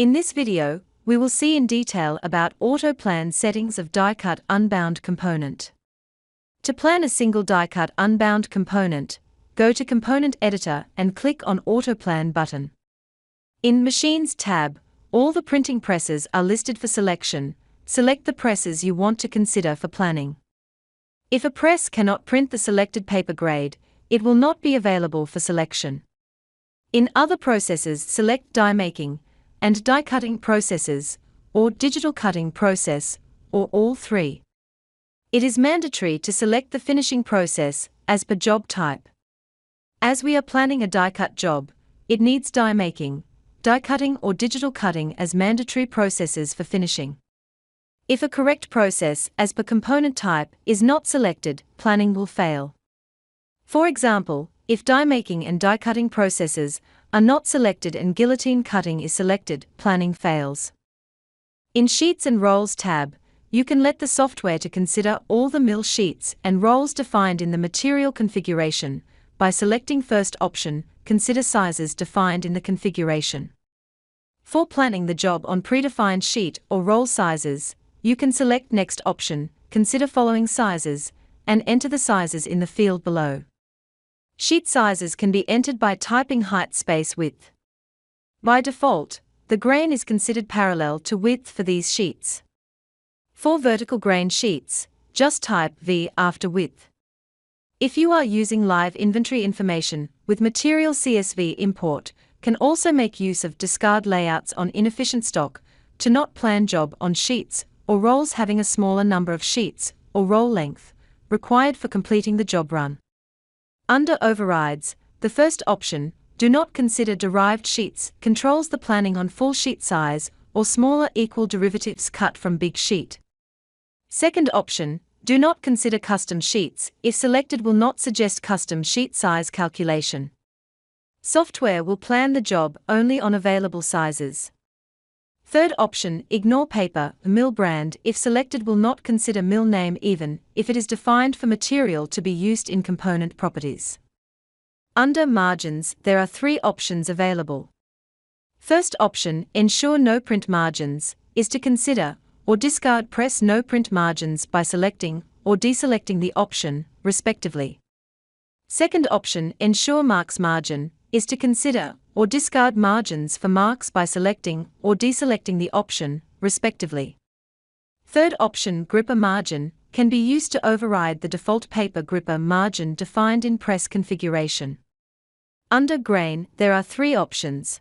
In this video, we will see in detail about auto plan settings of Diecut Unbound component. To plan a single Diecut Unbound component, go to Component Editor and click on Auto Plan button. In Machines tab, all the printing presses are listed for selection. Select the presses you want to consider for planning. If a press cannot print the selected paper grade, it will not be available for selection. In other processes, select die making and die cutting processes, or digital cutting process, or all three. It is mandatory to select the finishing process as per job type. As we are planning a die cut job, it needs die making, die cutting or digital cutting as mandatory processes for finishing. If a correct process as per component type is not selected, planning will fail. For example, if die making and die cutting processes are not selected and guillotine cutting is selected, planning fails. In Sheets and Rolls tab, you can let the software to consider all the mill sheets and rolls defined in the material configuration by selecting first option, consider sizes defined in the configuration. For planning the job on predefined sheet or roll sizes, you can select next option, consider following sizes, and enter the sizes in the field below. Sheet sizes can be entered by typing height space width. By default, the grain is considered parallel to width for these sheets. For vertical grain sheets, just type V after width. If you are using live inventory information with material, CSV import can also make use of discard layouts on inefficient stock to not plan job on sheets or rolls having a smaller number of sheets or roll length required for completing the job run. Under Overrides, the first option, do not consider derived sheets, controls the planning on full sheet size or smaller equal derivatives cut from big sheet. Second option, do not consider custom sheets, if selected will not suggest custom sheet size calculation. Software will plan the job only on available sizes. Third option, ignore paper, mill brand, if selected will not consider mill name even if it is defined for material to be used in component properties. Under Margins, there are three options available. First option, ensure no print margins, is to consider or discard press no print margins by selecting or deselecting the option, respectively. Second option, ensure marks margin, is to consider or discard margins for marks by selecting or deselecting the option, respectively. Third option, gripper margin, can be used to override the default paper gripper margin defined in press configuration. Under Grain, there are three options.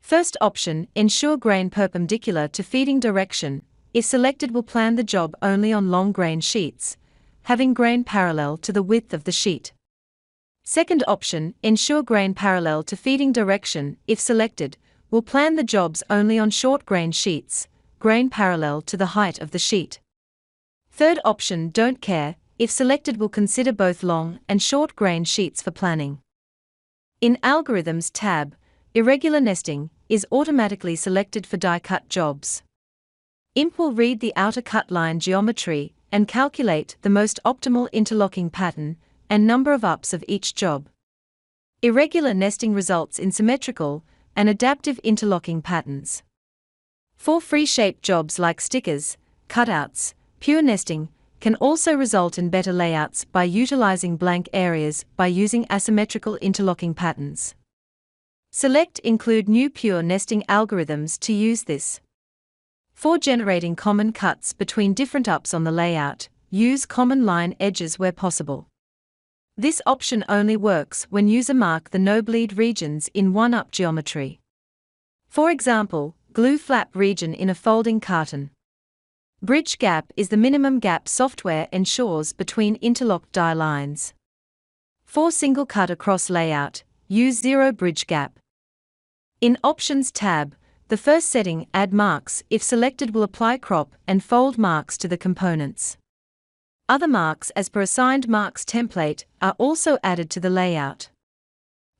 First option, ensure grain perpendicular to feeding direction, if selected will plan the job only on long grain sheets, having grain parallel to the width of the sheet. Second option, ensure grain parallel to feeding direction, if selected, will plan the jobs only on short grain sheets, grain parallel to the height of the sheet. Third option, don't care, if selected will consider both long and short grain sheets for planning. In Algorithms tab, irregular nesting is automatically selected for die cut jobs. IMP will read the outer cut line geometry and calculate the most optimal interlocking pattern and number of ups of each job. Irregular nesting results in symmetrical and adaptive interlocking patterns. For free-shaped jobs like stickers, cutouts, pure nesting can also result in better layouts by utilizing blank areas by using asymmetrical interlocking patterns. Select Include New Pure Nesting Algorithms to use this. For generating common cuts between different ups on the layout, use common line edges where possible. This option only works when user mark the no-bleed regions in one-up geometry. For example, glue flap region in a folding carton. Bridge gap is the minimum gap software ensures between interlocked die lines. For single cut across layout, use zero bridge gap. In Options tab, the first setting, add marks, if selected will apply crop and fold marks to the components. Other marks as per assigned marks template are also added to the layout.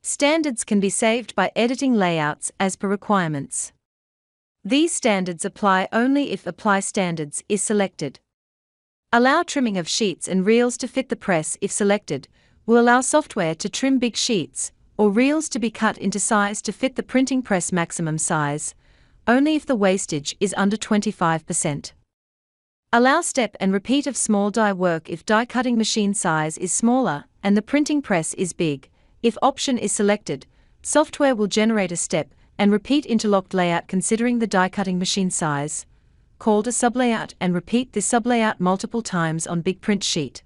Standards can be saved by editing layouts as per requirements. These standards apply only if Apply Standards is selected. Allow trimming of sheets and reels to fit the press if selected, will allow software to trim big sheets or reels to be cut into size to fit the printing press maximum size, only if the wastage is under 25%. Allow step and repeat of small die work if die cutting machine size is smaller and the printing press is big. If option is selected, software will generate a step and repeat interlocked layout considering the die cutting machine size, called a sublayout, and repeat this sublayout multiple times on big print sheet.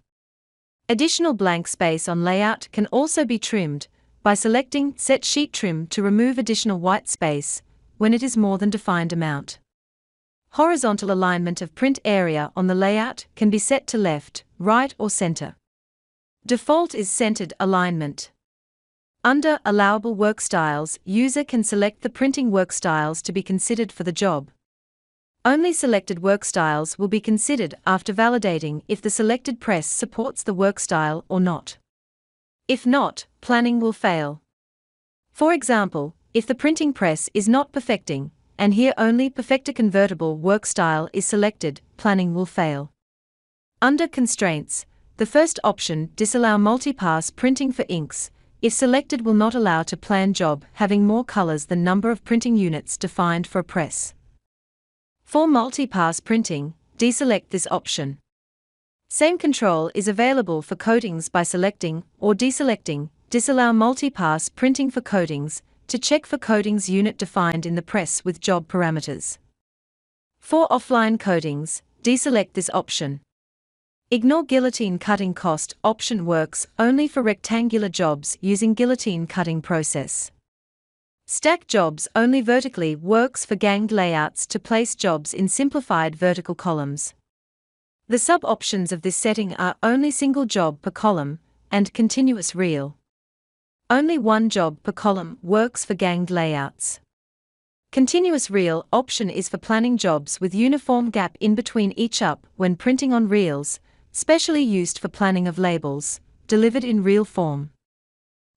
Additional blank space on layout can also be trimmed by selecting Set Sheet Trim to remove additional white space when it is more than defined amount. Horizontal alignment of print area on the layout can be set to left, right, or center. Default is centered alignment. Under Allowable Work Styles, user can select the printing work styles to be considered for the job. Only selected work styles will be considered after validating if the selected press supports the work style or not. If not, planning will fail. For example, if the printing press is not perfecting, and here only Perfector convertible work style is selected, planning will fail. Under Constraints, the first option, Disallow multi-pass printing for inks, if selected will not allow to plan job having more colors than number of printing units defined for a press. For multi-pass printing, deselect this option. Same control is available for coatings by selecting or deselecting Disallow multi-pass printing for coatings to check for coatings unit defined in the press with job parameters. For offline coatings, deselect this option. Ignore guillotine cutting cost option works only for rectangular jobs using guillotine cutting process. Stack jobs only vertically works for ganged layouts to place jobs in simplified vertical columns. The sub-options of this setting are only single job per column and continuous reel. Only one job per column works for ganged layouts. Continuous reel option is for planning jobs with uniform gap in between each up when printing on reels, specially used for planning of labels, delivered in reel form.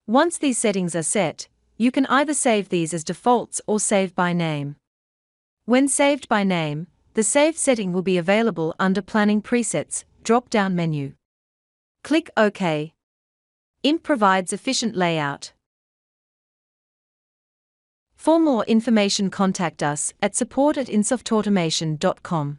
Once these settings are set, you can either save these as defaults or save by name. When saved by name, the saved setting will be available under Planning Presets drop-down menu. Click OK. IMP provides efficient layout. For more information, contact us at support@insoftautomation.com.